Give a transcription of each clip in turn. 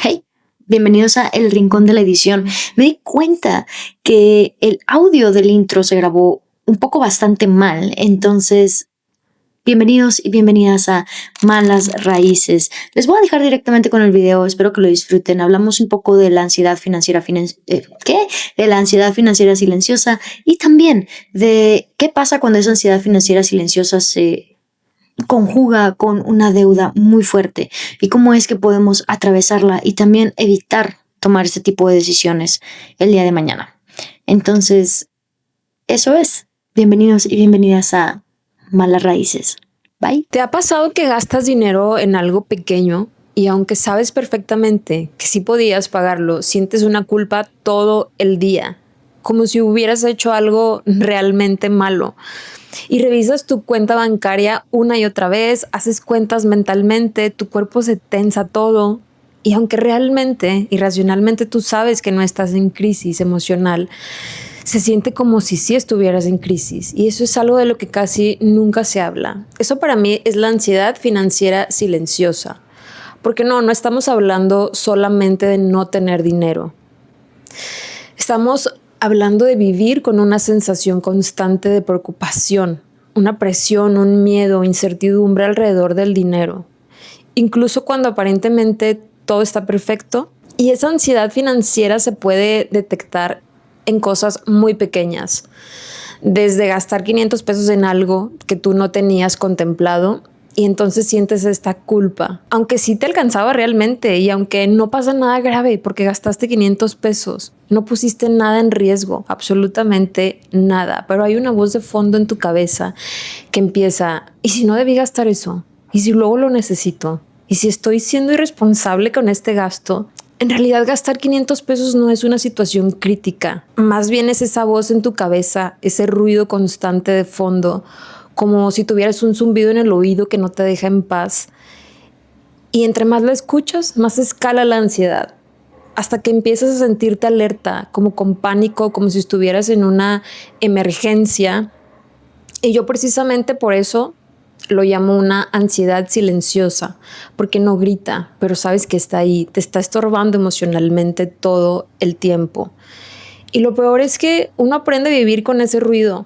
Hey, bienvenidos a El Rincón de la Edición. Me di cuenta que el audio del intro se grabó un poco bastante mal, entonces bienvenidos y bienvenidas a Malas Raíces. Les voy a dejar directamente con el video, espero que lo disfruten. Hablamos un poco de la ansiedad financiera, De la ansiedad financiera silenciosa y también de qué pasa cuando esa ansiedad financiera silenciosa se conjuga con una deuda muy fuerte y cómo es que podemos atravesarla y también evitar tomar ese tipo de decisiones el día de mañana. Entonces, eso es. Bienvenidos y bienvenidas a Malas Raíces. Bye. ¿Te ha pasado que gastas dinero en algo pequeño y aunque sabes perfectamente que sí podías pagarlo, sientes una culpa todo el día, como si hubieras hecho algo realmente malo? Y revisas tu cuenta bancaria una y otra vez, haces cuentas mentalmente, tu cuerpo se tensa todo. Y aunque realmente, irracionalmente tú sabes que no estás en crisis emocional, se siente como si sí estuvieras en crisis. Y eso es algo de lo que casi nunca se habla. Eso para mí es la ansiedad financiera silenciosa. Porque no estamos hablando solamente de no tener dinero. Estamos hablando de vivir con una sensación constante de preocupación, una presión, un miedo, incertidumbre alrededor del dinero, incluso cuando aparentemente todo está perfecto. Y esa ansiedad financiera se puede detectar en cosas muy pequeñas, desde gastar 500 pesos en algo que tú no tenías contemplado y entonces sientes esta culpa, aunque sí te alcanzaba realmente y aunque no pasa nada grave porque gastaste 500 pesos, no pusiste nada en riesgo, absolutamente nada, pero hay una voz de fondo en tu cabeza que empieza: ¿y si no debí gastar eso? ¿Y si luego lo necesito? ¿Y si estoy siendo irresponsable con este gasto? En realidad, gastar 500 pesos no es una situación crítica, más bien es esa voz en tu cabeza, ese ruido constante de fondo, como si tuvieras un zumbido en el oído que no te deja en paz. Y entre más la escuchas, más escala la ansiedad, hasta que empiezas a sentirte alerta, como con pánico, como si estuvieras en una emergencia. Y yo precisamente por eso lo llamo una ansiedad silenciosa, porque no grita, pero sabes que está ahí, te está estorbando emocionalmente todo el tiempo. Y lo peor es que uno aprende a vivir con ese ruido,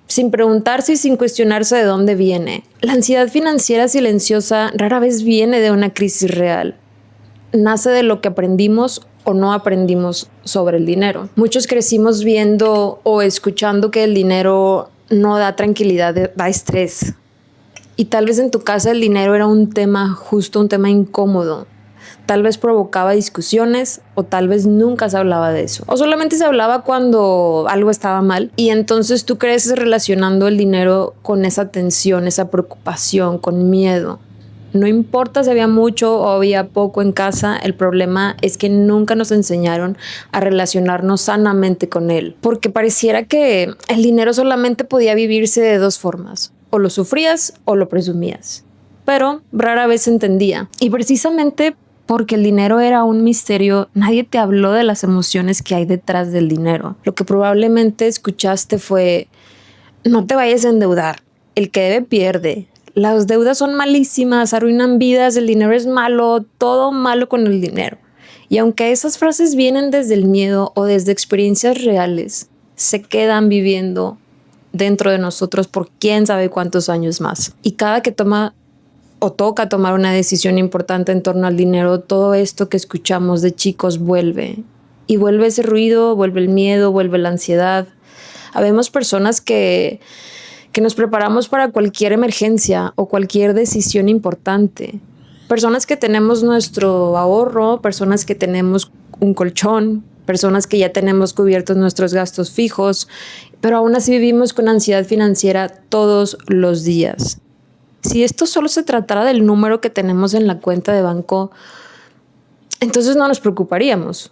sin preguntarse y sin cuestionarse de dónde viene. La ansiedad financiera silenciosa rara vez viene de una crisis real. Nace de lo que aprendimos o no aprendimos sobre el dinero. Muchos crecimos viendo o escuchando que el dinero no da tranquilidad, da estrés. Y tal vez en tu casa el dinero era un tema justo, un tema incómodo. Tal vez provocaba discusiones o tal vez nunca se hablaba de eso. O solamente se hablaba cuando algo estaba mal y entonces tú creces relacionando el dinero con esa tensión, esa preocupación, con miedo. No importa si había mucho o había poco en casa, el problema es que nunca nos enseñaron a relacionarnos sanamente con él, porque pareciera que el dinero solamente podía vivirse de dos formas: o lo sufrías o lo presumías, pero rara vez se entendía. Y precisamente porque el dinero era un misterio, nadie te habló de las emociones que hay detrás del dinero. Lo que probablemente escuchaste fue: no te vayas a endeudar, el que debe pierde, las deudas son malísimas, arruinan vidas, el dinero es malo, todo malo con el dinero. Y aunque esas frases vienen desde el miedo o desde experiencias reales, se quedan viviendo dentro de nosotros por quién sabe cuántos años más. Y cada que toma o toca tomar una decisión importante en torno al dinero, todo esto que escuchamos de chicos vuelve. Y vuelve ese ruido, vuelve el miedo, vuelve la ansiedad. Habemos personas que nos preparamos para cualquier emergencia o cualquier decisión importante. Personas que tenemos nuestro ahorro, personas que tenemos un colchón, personas que ya tenemos cubiertos nuestros gastos fijos, pero aún así vivimos con ansiedad financiera todos los días. Si esto solo se tratara del número que tenemos en la cuenta de banco, entonces no nos preocuparíamos.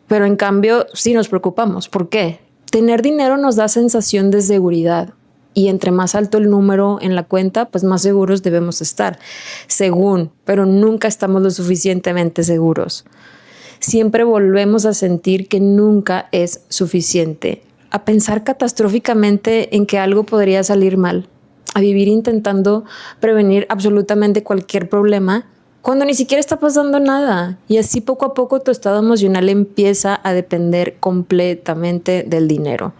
Pero en cambio sí nos preocupamos. ¿Por qué? Tener dinero nos da sensación de seguridad. Y entre más alto el número en la cuenta, pues más seguros debemos estar. Según, pero nunca estamos lo suficientemente seguros. Siempre volvemos a sentir que nunca es suficiente, a pensar catastróficamente en que algo podría salir mal, a vivir intentando prevenir absolutamente cualquier problema cuando ni siquiera está pasando nada. Y así poco a poco tu estado emocional empieza a depender completamente del dinero.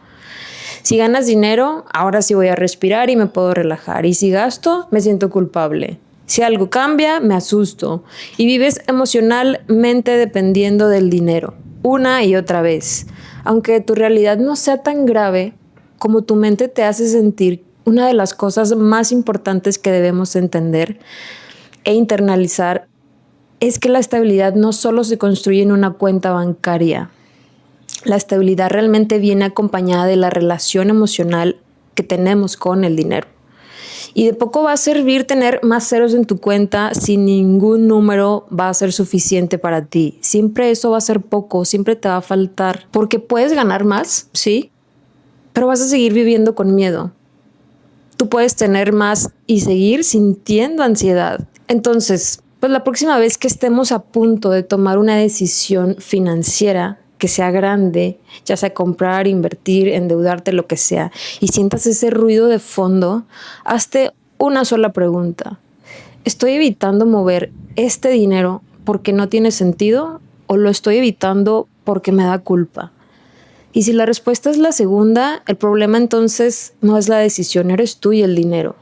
Si ganas dinero, ahora sí voy a respirar y me puedo relajar. Y si gasto, me siento culpable. Si algo cambia, me asusto. Y vives emocionalmente dependiendo del dinero, una y otra vez. Aunque tu realidad no sea tan grave, como tu mente te hace sentir, una de las cosas más importantes que debemos entender e internalizar es que la estabilidad no solo se construye en una cuenta bancaria. La estabilidad realmente viene acompañada de la relación emocional que tenemos con el dinero. Y de poco va a servir tener más ceros en tu cuenta si ningún número va a ser suficiente para ti. Siempre eso va a ser poco, siempre te va a faltar. Porque puedes ganar más, sí, pero vas a seguir viviendo con miedo. Tú puedes tener más y seguir sintiendo ansiedad. Entonces, pues la próxima vez que estemos a punto de tomar una decisión financiera que sea grande, ya sea comprar, invertir, endeudarte, lo que sea, y sientas ese ruido de fondo, hazte una sola pregunta. ¿Estoy evitando mover este dinero porque no tiene sentido o lo estoy evitando porque me da culpa? Y si la respuesta es la segunda, el problema entonces no es la decisión, eres tú y el dinero.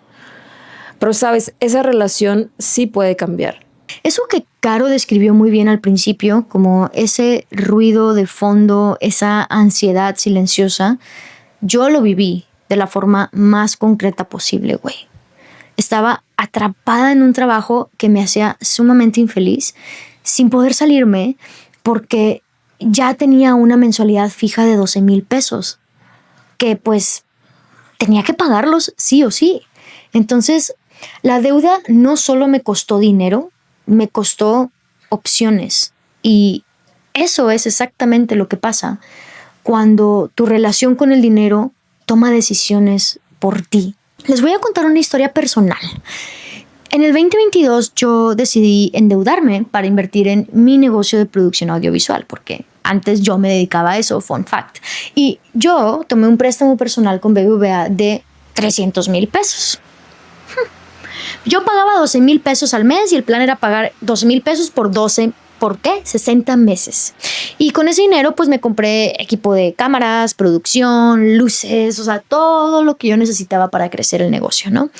Pero sabes, esa relación sí puede cambiar. Eso que Caro describió muy bien al principio, como ese ruido de fondo, esa ansiedad silenciosa, yo lo viví de la forma más concreta posible, güey. Estaba atrapada en un trabajo que me hacía sumamente infeliz, sin poder salirme, porque ya tenía una mensualidad fija de 12,000 pesos, que pues tenía que pagarlos sí o sí. Entonces, la deuda no solo me costó dinero, me costó opciones. Y eso es exactamente lo que pasa cuando tu relación con el dinero toma decisiones por ti. Les voy a contar una historia personal. En el 2022 yo decidí endeudarme para invertir en mi negocio de producción audiovisual, porque antes yo me dedicaba a eso, fun fact. Y yo tomé un préstamo personal con BBVA de 300,000 pesos. Yo pagaba 12,000 pesos al mes y el plan era pagar 12,000 pesos por 12, ¿por qué? 60 meses. Y con ese dinero pues me compré equipo de cámaras, producción, luces, o sea, todo lo que yo necesitaba para crecer el negocio, ¿no?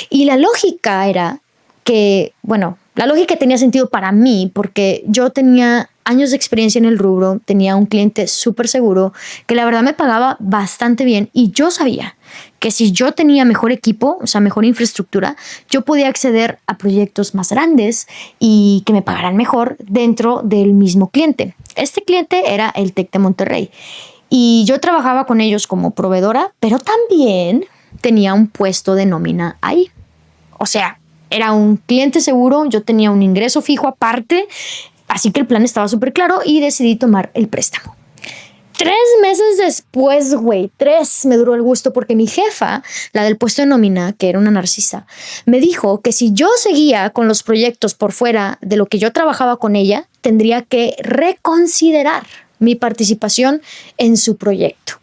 Y la lógica era que, bueno, la lógica tenía sentido para mí porque yo tenía años de experiencia en el rubro, tenía un cliente súper seguro que la verdad me pagaba bastante bien y yo sabía que si yo tenía mejor equipo, o sea, mejor infraestructura, yo podía acceder a proyectos más grandes y que me pagaran mejor dentro del mismo cliente. Este cliente era el TEC de Monterrey y yo trabajaba con ellos como proveedora, pero también tenía un puesto de nómina ahí. O sea, era un cliente seguro, yo tenía un ingreso fijo aparte, así que el plan estaba súper claro y decidí tomar el préstamo. 3 meses después, güey, 3 me duró el gusto porque mi jefa, la del puesto de nómina, que era una narcisa, me dijo que si yo seguía con los proyectos por fuera de lo que yo trabajaba con ella, tendría que reconsiderar mi participación en su proyecto.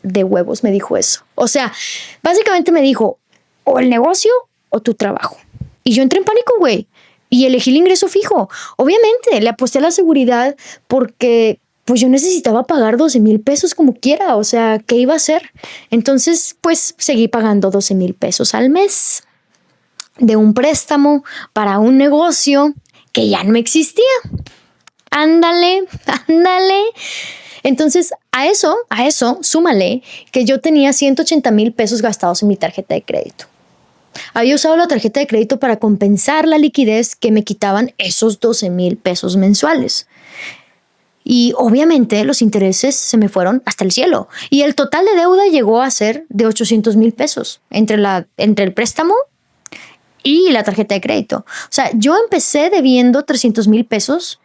De huevos me dijo eso. O sea, básicamente me dijo, o el negocio o tu trabajo. Y yo entré en pánico, güey, y elegí el ingreso fijo. Obviamente, le aposté a la seguridad porque pues yo necesitaba pagar 12,000 pesos como quiera, o sea, ¿qué iba a hacer? Entonces, pues seguí pagando 12,000 pesos al mes de un préstamo para un negocio que ya no existía. Ándale, ándale. Entonces, a eso, súmale que yo tenía 180,000 pesos gastados en mi tarjeta de crédito. Había usado la tarjeta de crédito para compensar la liquidez que me quitaban esos 12,000 pesos mensuales. Y obviamente los intereses se me fueron hasta el cielo. Y el total de deuda llegó a ser de 800,000 pesos entre el préstamo y la tarjeta de crédito. O sea, yo empecé debiendo 300,000 pesos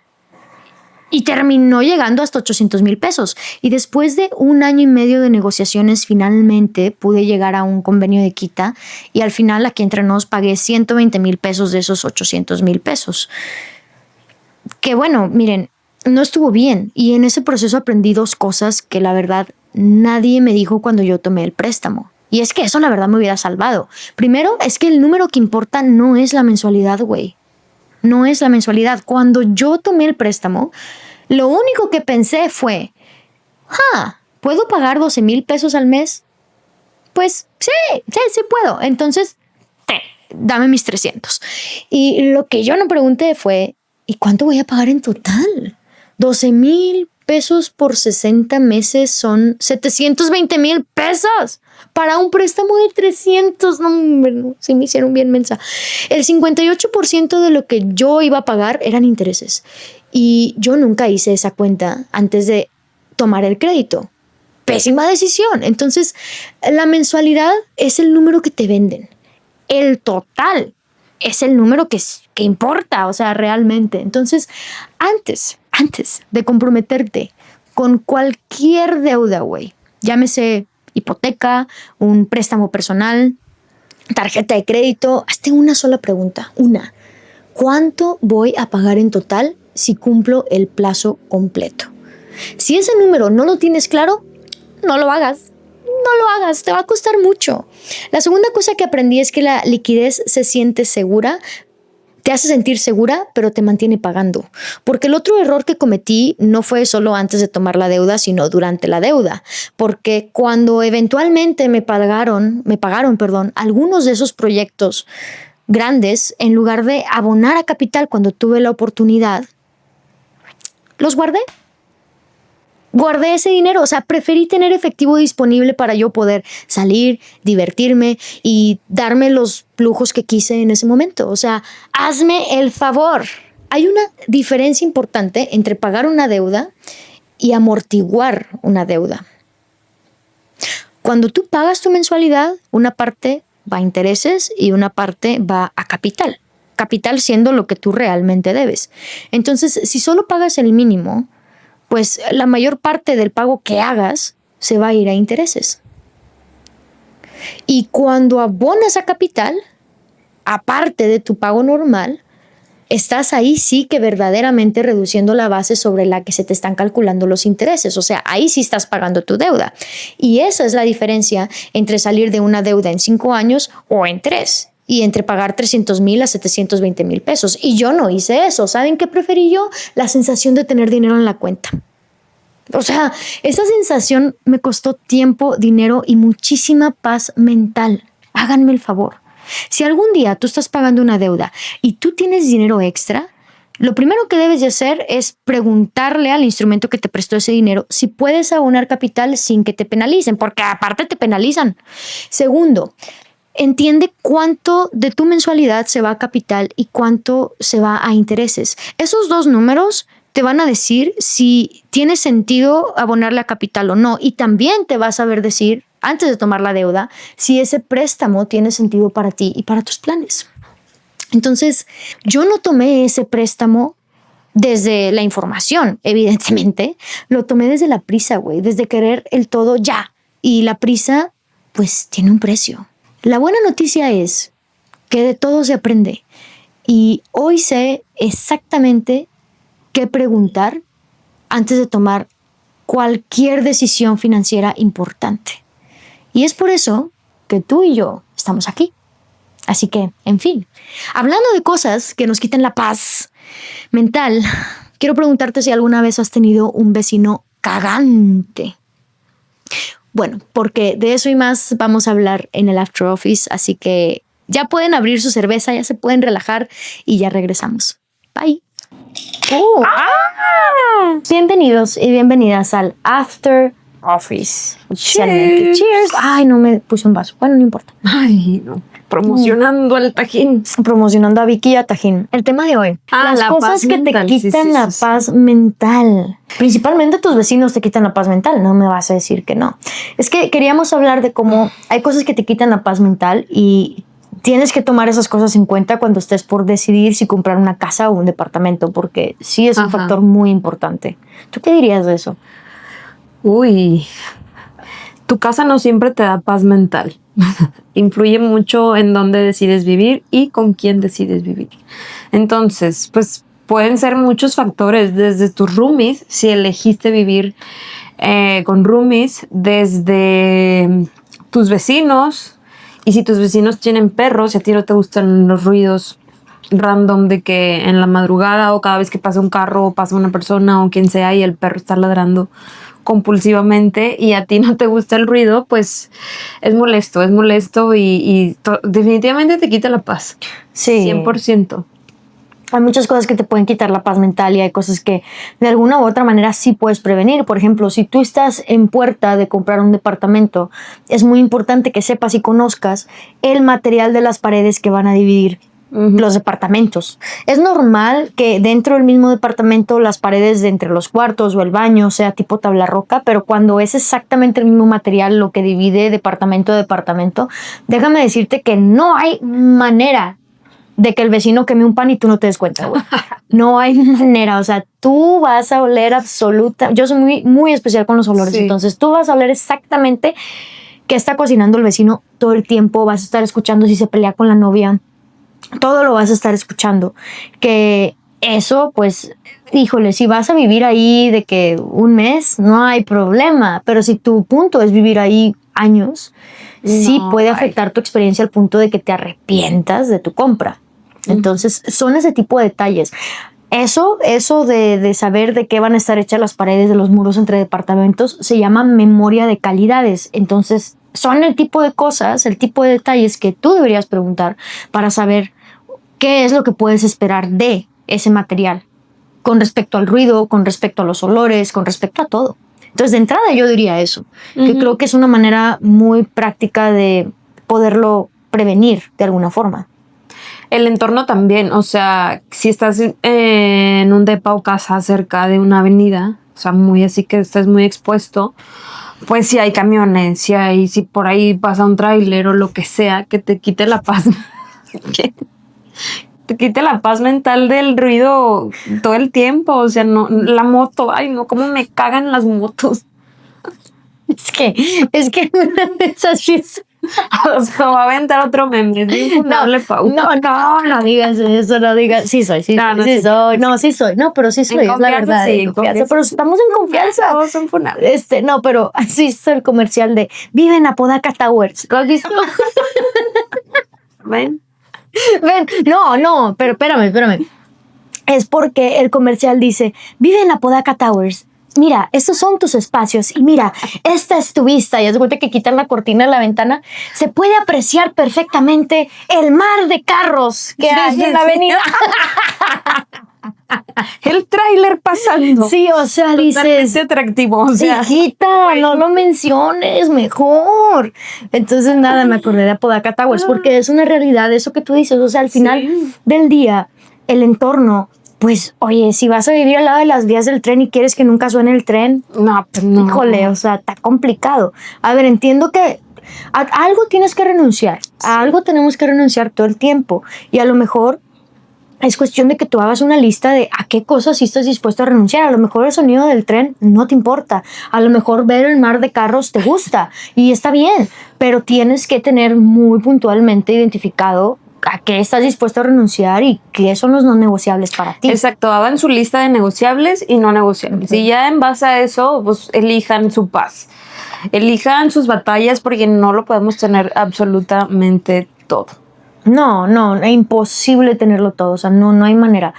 y terminó llegando hasta 800,000 pesos. Y después de 1 año y medio de negociaciones, finalmente pude llegar a un convenio de quita y al final aquí entre nos pagué 120,000 pesos de esos 800,000 pesos. Que bueno, miren, no estuvo bien y en ese proceso aprendí 2 cosas que la verdad nadie me dijo cuando yo tomé el préstamo. Y es que eso la verdad me hubiera salvado. Primero, es que el número que importa no es la mensualidad, güey. no es la mensualidad. Cuando yo tomé el préstamo, lo único que pensé fue, ¿puedo pagar 12,000 pesos al mes? Pues sí puedo. Entonces, dame mis 300. Y lo que yo no pregunté fue, ¿y cuánto voy a pagar en total? 12,000 pesos por 60 meses son 720,000 pesos para un préstamo de 300. No, se me hicieron bien mensa. El 58% de lo que yo iba a pagar eran intereses. Y yo nunca hice esa cuenta antes de tomar el crédito. Pésima decisión. Entonces, la mensualidad es el número que te venden. El total es el número que importa, o sea, realmente. Entonces, antes de comprometerte con cualquier deuda, güey, llámese hipoteca, un préstamo personal, tarjeta de crédito, hazte una sola pregunta, ¿cuánto voy a pagar en total si cumplo el plazo completo? Si ese número no lo tienes claro, no lo hagas, te va a costar mucho. La segunda cosa que aprendí es que la liquidez se siente segura, te hace sentir segura, pero te mantiene pagando. Porque el otro error que cometí no fue solo antes de tomar la deuda, sino durante la deuda. Porque cuando eventualmente me pagaron, algunos de esos proyectos grandes, en lugar de abonar a capital cuando tuve la oportunidad, los guardé. Guardé ese dinero, o sea, preferí tener efectivo disponible para yo poder salir, divertirme y darme los lujos que quise en ese momento. O sea, hazme el favor. Hay una diferencia importante entre pagar una deuda y amortiguar una deuda. Cuando tú pagas tu mensualidad, una parte va a intereses y una parte va a capital. Capital siendo lo que tú realmente debes. Entonces, si solo pagas el mínimo, pues la mayor parte del pago que hagas se va a ir a intereses. Y cuando abonas a capital, aparte de tu pago normal, estás ahí sí que verdaderamente reduciendo la base sobre la que se te están calculando los intereses. O sea, ahí sí estás pagando tu deuda. Y esa es la diferencia entre salir de una deuda en 5 años o en 3. Y entre pagar 300,000 a 720,000 pesos. Y yo no hice eso. ¿Saben qué preferí yo? La sensación de tener dinero en la cuenta. O sea, esa sensación me costó tiempo, dinero y muchísima paz mental. Háganme el favor. Si algún día tú estás pagando una deuda y tú tienes dinero extra, lo primero que debes de hacer es preguntarle al instrumento que te prestó ese dinero si puedes abonar capital sin que te penalicen, porque aparte te penalizan. Segundo, entiende cuánto de tu mensualidad se va a capital y cuánto se va a intereses. Esos dos números te van a decir si tiene sentido abonarle a capital o no. Y también te va a saber decir, antes de tomar la deuda, si ese préstamo tiene sentido para ti y para tus planes. Entonces, yo no tomé ese préstamo desde la información, evidentemente. Lo tomé desde la prisa, güey, desde querer el todo ya. Y la prisa, pues, tiene un precio. La buena noticia es que de todo se aprende. Y hoy sé exactamente qué preguntar antes de tomar cualquier decisión financiera importante. Y es por eso que tú y yo estamos aquí. Así que, en fin, hablando de cosas que nos quiten la paz mental, quiero preguntarte si alguna vez has tenido un vecino cagante. Bueno, porque de eso y más vamos a hablar en el After Office, así que ya pueden abrir su cerveza, ya se pueden relajar y ya regresamos. Bye. Bienvenidos y bienvenidas al After Office. Cheers. Cheers. Ay, no me puse un vaso. Bueno, no importa. Ay, no. Promocionando al Tajín. Promocionando a Vicky y a Tajín. El tema de hoy. Las cosas que te quitan la paz mental. Principalmente tus vecinos te quitan la paz mental. No me vas a decir que no. Es que queríamos hablar de cómo hay cosas que te quitan la paz mental y tienes que tomar esas cosas en cuenta cuando estés por decidir si comprar una casa o un departamento, porque sí es un factor muy importante. ¿Tú qué dirías de eso? Uy, tu casa no siempre te da paz mental. Influye mucho en dónde decides vivir y con quién decides vivir. Entonces, pues pueden ser muchos factores, desde tus roomies, si elegiste vivir con roomies, desde tus vecinos, y si tus vecinos tienen perros y a ti no te gustan los ruidos random de que en la madrugada o cada vez que pasa un carro o pasa una persona o quien sea y el perro está ladrando compulsivamente y a ti no te gusta el ruido, pues es molesto y definitivamente te quita la paz. Sí. 100%. Hay muchas cosas que te pueden quitar la paz mental y hay cosas que de alguna u otra manera sí puedes prevenir. Por ejemplo, si tú estás en puerta de comprar un departamento, es muy importante que sepas y conozcas el material de las paredes que van a dividir los departamentos. Es normal que dentro del mismo departamento las paredes de entre los cuartos o el baño sea tipo tabla roca, pero cuando es exactamente el mismo material lo que divide departamento a departamento, déjame decirte que no hay manera de que el vecino queme un pan y tú no te des cuenta, güey. No hay manera, o sea, tú vas a oler absoluta. Yo soy muy, muy especial con los olores, entonces tú vas a oler exactamente qué está cocinando el vecino todo el tiempo, vas a estar escuchando si se pelea con la novia, todo lo vas a estar escuchando. Que eso, pues, híjole, si vas a vivir ahí de que un mes, no hay problema, pero si tu punto es vivir ahí años, sí puede afectar tu experiencia al punto de que te arrepientas de tu compra. Entonces, son ese tipo de detalles. Eso de saber de qué van a estar hechas las paredes de los muros entre departamentos se llama memoria de calidades. Entonces, son el tipo de cosas, el tipo de detalles que tú deberías preguntar para saber qué es lo que puedes esperar de ese material con respecto al ruido, con respecto a los olores, con respecto a todo. Entonces, de entrada yo diría eso, que creo que es una manera muy práctica de poderlo prevenir de alguna forma. El entorno también, o sea, si estás en un depa o casa cerca de una avenida, o sea, muy así que estás muy expuesto, pues si hay camiones, si por ahí pasa un tráiler o lo que sea, que te quite la paz, que te quite la paz mental del ruido todo el tiempo, o sea, no, la moto, ay no, cómo me cagan las motos. Es que una de esas o sea, va a aventar otro meme. No digas eso, no digas. Sí soy. No, pero sí soy, es la verdad. Sí, confianza, pero estamos en confianza. Todos son funables. No, pero así es el comercial de vive en Apodaca Towers. ¿Lo has visto? Ven, no, pero espérame. Es porque el comercial dice, vive en Apodaca Towers. Mira, estos son tus espacios y mira, esta es tu vista. Y es cuenta que quitan la cortina de la ventana, se puede apreciar perfectamente el mar de carros que hay en la avenida. El tráiler pasando. Sí, o sea, dices, atractivo, o sea, hijita, no lo menciones, mejor. Entonces, nada, me acordé de Apodaca Towers porque es una realidad eso que tú dices. O sea, al final del día, el entorno, pues, oye, si vas a vivir al lado de las vías del tren y quieres que nunca suene el tren, no. Híjole, o sea, está complicado. A ver, entiendo que a algo tienes que renunciar, a algo tenemos que renunciar todo el tiempo y a lo mejor es cuestión de que tú hagas una lista de a qué cosas sí estás dispuesto a renunciar. A lo mejor el sonido del tren no te importa. A lo mejor ver el mar de carros te gusta y está bien, pero tienes que tener muy puntualmente identificado a qué estás dispuesto a renunciar y qué son los no negociables para ti. Exacto, hagan su lista de negociables y no negociables. Y ya en base a eso, pues elijan su paz. Elijan sus batallas porque no lo podemos tener absolutamente todo. No, es imposible tenerlo todo, o sea, no hay manera.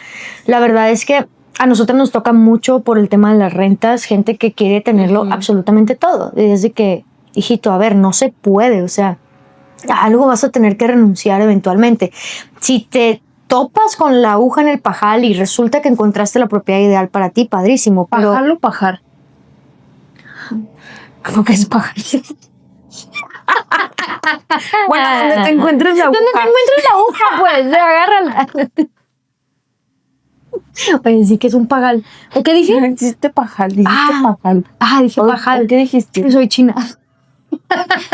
La verdad es que a nosotros nos toca mucho por el tema de las rentas, gente que quiere tenerlo absolutamente todo. Y desde que, hijito, a ver, no se puede, o sea, a algo vas a tener que renunciar eventualmente. Si te topas con la aguja en el pajar y resulta que encontraste la propiedad ideal para ti, padrísimo. Pero ¿Pajar o pajar? ¿Cómo que es pajar? Bueno, donde te encuentres la aguja. Donde te encuentres la aguja, pues, agárrala. Oye, sí que es un pagal. ¿O qué dije? No existe pajal, dijiste pajal. Dije pajal. ¿Qué dijiste? Soy china.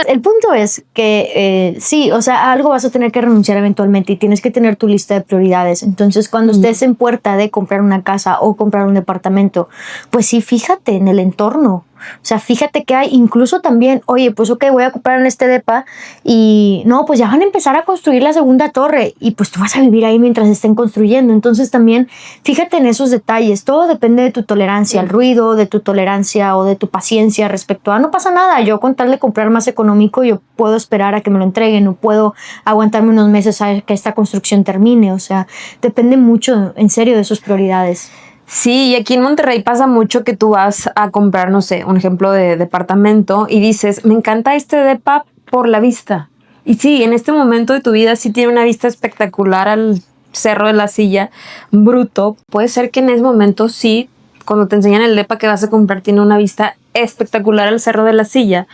El punto es que sí, o sea, a algo vas a tener que renunciar eventualmente y tienes que tener tu lista de prioridades. Entonces, cuando estés en puerta de comprar una casa o comprar un departamento, pues sí, fíjate en el entorno. O sea, fíjate que hay incluso también, oye, pues ok, voy a comprar en este depa y no, pues ya van a empezar a construir la segunda torre y pues tú vas a vivir ahí mientras estén construyendo. Entonces también fíjate en esos detalles. Todo depende de tu tolerancia al ruido, de tu tolerancia o de tu paciencia respecto a no pasa nada. Yo con tal de comprar más económico, yo puedo esperar a que me lo entreguen o puedo aguantarme unos meses a que esta construcción termine. O sea, depende mucho en serio de sus prioridades. Sí, y aquí en Monterrey pasa mucho que tú vas a comprar, no sé, un ejemplo de departamento y dices, me encanta este depa por la vista. Y sí, en este momento de tu vida sí tiene una vista espectacular al Cerro de la Silla, bruto. Puede ser que en ese momento sí, cuando te enseñan el depa que vas a comprar, tiene una vista espectacular al Cerro de la Silla,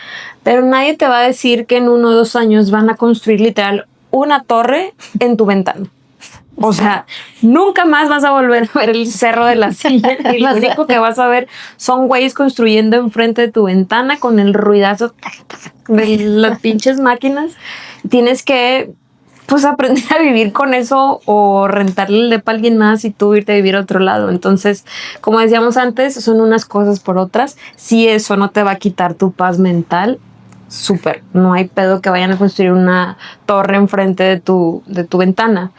pero nadie te va a decir que en 1 o 2 años van a construir literal una torre en tu ventana. O sea, nunca más vas a volver a ver el Cerro de la Silla y lo único que vas a ver son güeyes construyendo enfrente de tu ventana con el ruidazo de las pinches máquinas. Tienes que, pues, aprender a vivir con eso o rentarle el depa a alguien más y tú irte a vivir a otro lado. Entonces, como decíamos antes, son unas cosas por otras. Si eso no te va a quitar tu paz mental, súper. No hay pedo que vayan a construir una torre enfrente de tu ventana.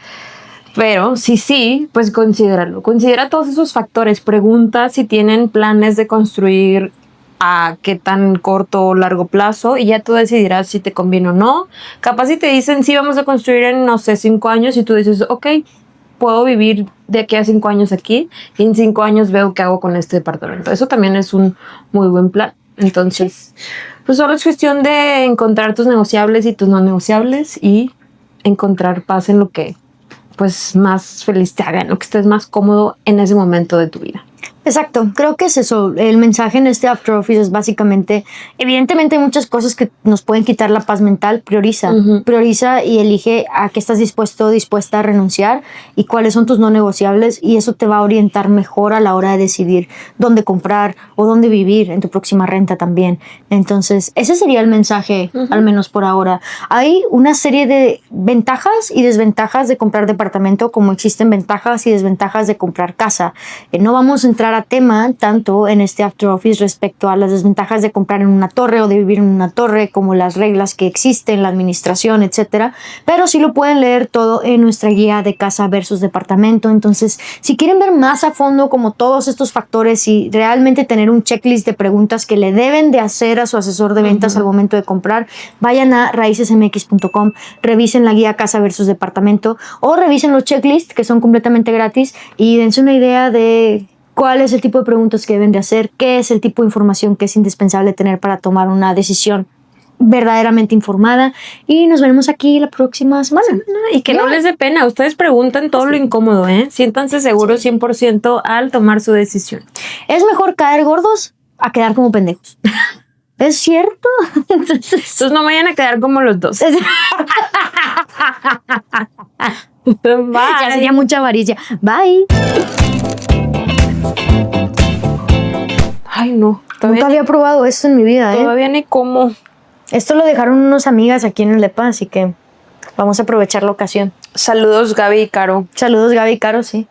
Pero sí, pues considéralo. Considera todos esos factores. Pregunta si tienen planes de construir a qué tan corto o largo plazo y ya tú decidirás si te conviene o no. Capaz si te dicen sí vamos a construir en, no sé, 5 años y tú dices, ok, puedo vivir de aquí a 5 años aquí y en 5 años veo qué hago con este departamento. Eso también es un muy buen plan. Entonces, pues solo es cuestión de encontrar tus negociables y tus no negociables y encontrar paz en lo que pues más feliz te haga, en lo que estés más cómodo en ese momento de tu vida. Exacto, creo que es eso. El mensaje en este After Office es básicamente, evidentemente hay muchas cosas que nos pueden quitar la paz mental, prioriza, prioriza y elige a qué estás dispuesto o dispuesta a renunciar y cuáles son tus no negociables y eso te va a orientar mejor a la hora de decidir dónde comprar o dónde vivir en tu próxima renta también. Entonces, ese sería el mensaje, al menos por ahora. Hay una serie de ventajas y desventajas de comprar departamento, como existen ventajas y desventajas de comprar casa. No vamos a entrar a tema tanto en este After Office respecto a las desventajas de comprar en una torre o de vivir en una torre, como las reglas que existen, la administración, etcétera, pero sí lo pueden leer todo en nuestra guía de casa versus departamento. Entonces, si quieren ver más a fondo como todos estos factores y realmente tener un checklist de preguntas que le deben de hacer a su asesor de ventas al momento de comprar, vayan a raicesmx.com, revisen la guía casa versus departamento o revisen los checklists que son completamente gratis y dense una idea de cuál es el tipo de preguntas que deben de hacer, qué es el tipo de información que es indispensable tener para tomar una decisión verdaderamente informada y nos veremos aquí la próxima semana. Y que no les dé pena, ustedes preguntan todo lo incómodo, siéntanse seguros 100% al tomar su decisión. Es mejor caer gordos a quedar como pendejos. ¿Es cierto? Entonces no vayan a quedar como los dos. Bye. Ya sería mucha avaricia. Bye. Ay, no. Nunca había probado esto en mi vida, Todavía ni cómo. Esto lo dejaron unas amigas aquí en el depa, así que vamos a aprovechar la ocasión. Saludos, Gaby y Caro. Saludos, Gaby y Caro, sí.